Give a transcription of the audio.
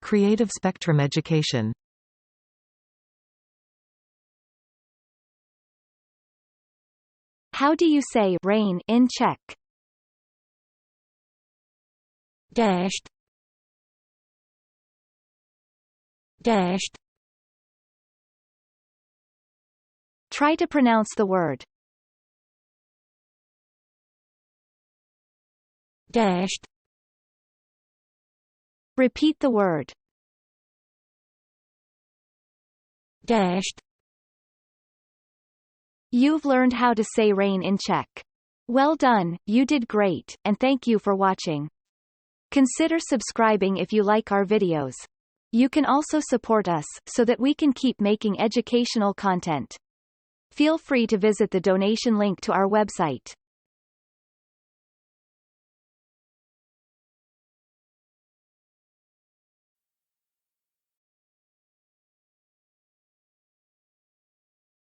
Creative spectrum education. How do you say rain in Czech? Déšť. Déšť. Try to pronounce the word. Déšť. Repeat the word. Déšť. You've learned how to say rain in Czech. Well done, you did great, and thank you for watching. Consider subscribing if you like our videos. You can also support us, so that we can keep making educational content. Feel free to visit the donation link to our website.